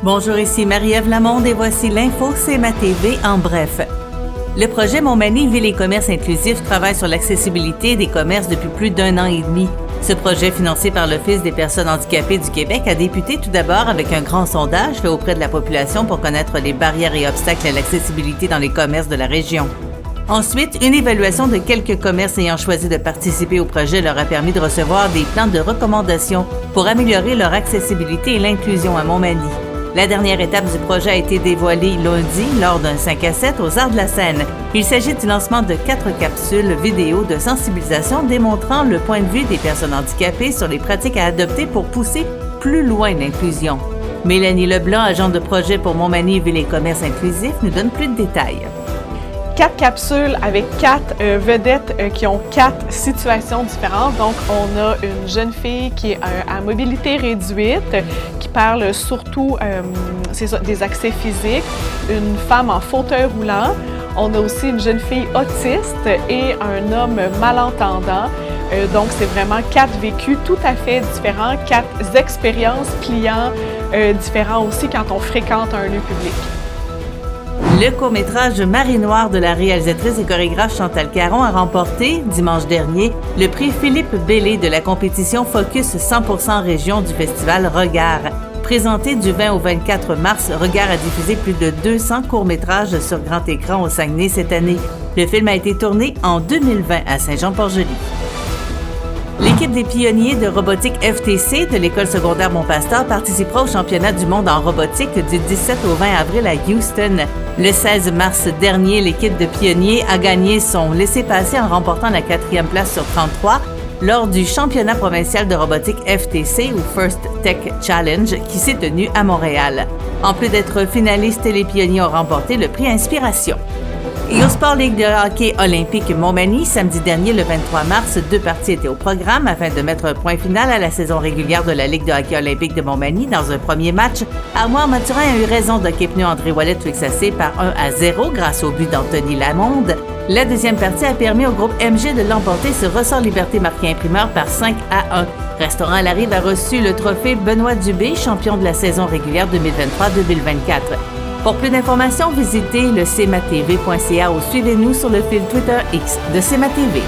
Bonjour, ici Marie-Ève Lamonde et voici l'info CMA TV en bref. Le projet Montmagny Ville et commerce inclusif travaille sur l'accessibilité des commerces depuis plus d'1 an et demi. Ce projet, financé par l'Office des personnes handicapées du Québec, a débuté tout d'abord avec un grand sondage fait auprès de la population pour connaître les barrières et obstacles à l'accessibilité dans les commerces de la région. Ensuite, une évaluation de quelques commerces ayant choisi de participer au projet leur a permis de recevoir des plans de recommandations pour améliorer leur accessibilité et l'inclusion à Montmagny. La dernière étape du projet a été dévoilée lundi lors d'un 5 à 7 aux Arts de la Seine. Il s'agit du lancement de 4 capsules vidéo de sensibilisation démontrant le point de vue des personnes handicapées sur les pratiques à adopter pour pousser plus loin l'inclusion. Mélanie Leblanc, agente de projet pour Montmagny Ville et commerce inclusif, nous donne plus de détails. 4 capsules avec 4 vedettes qui ont 4 situations différentes. Donc, on a une jeune fille qui est à mobilité réduite, qui parle surtout des accès physiques, une femme en fauteuil roulant. On a aussi une jeune fille autiste et un homme malentendant. Donc, c'est vraiment 4 vécus tout à fait différents, 4 expériences clients différents aussi quand on fréquente un lieu public. Le court-métrage Marie Noire de la réalisatrice et chorégraphe Chantal Caron a remporté, dimanche dernier, le prix Philippe Bellé de la compétition Focus 100% Région du festival Regard. Présenté du 20 au 24 mars, Regard a diffusé plus de 200 courts-métrages sur grand écran au Saguenay cette année. Le film a été tourné en 2020 à Saint-Jean-Port-Joli. L'équipe des pionniers de robotique FTC de l'École secondaire Mont-Pasteur participera au championnat du monde en robotique du 17 au 20 avril à Houston. Le 16 mars dernier, l'équipe de pionniers a gagné son laissez-passer en remportant la 4e place sur 33 lors du championnat provincial de robotique FTC ou First Tech Challenge qui s'est tenu à Montréal. En plus d'être finalistes, les pionniers ont remporté le prix Inspiration. Et au Sport Ligue de hockey olympique Montmagny, samedi dernier, le 23 mars, 2 parties étaient au programme afin de mettre un point final à la saison régulière de la Ligue de hockey olympique de Montmagny. Dans un premier match, Armoire-Mathurin a eu raison d'Hockey Pneus André Ouellet Twixacé par 1-0 grâce au but d'Anthony Lamonde. La deuxième partie a permis au groupe MG de l'emporter sur Ressort Liberté marqué imprimeur par 5-1. Restaurant Larive a reçu le trophée Benoît Dubé, champion de la saison régulière 2023-2024. Pour plus d'informations, visitez le cmatv.ca ou suivez-nous sur le fil Twitter X de CMA TV.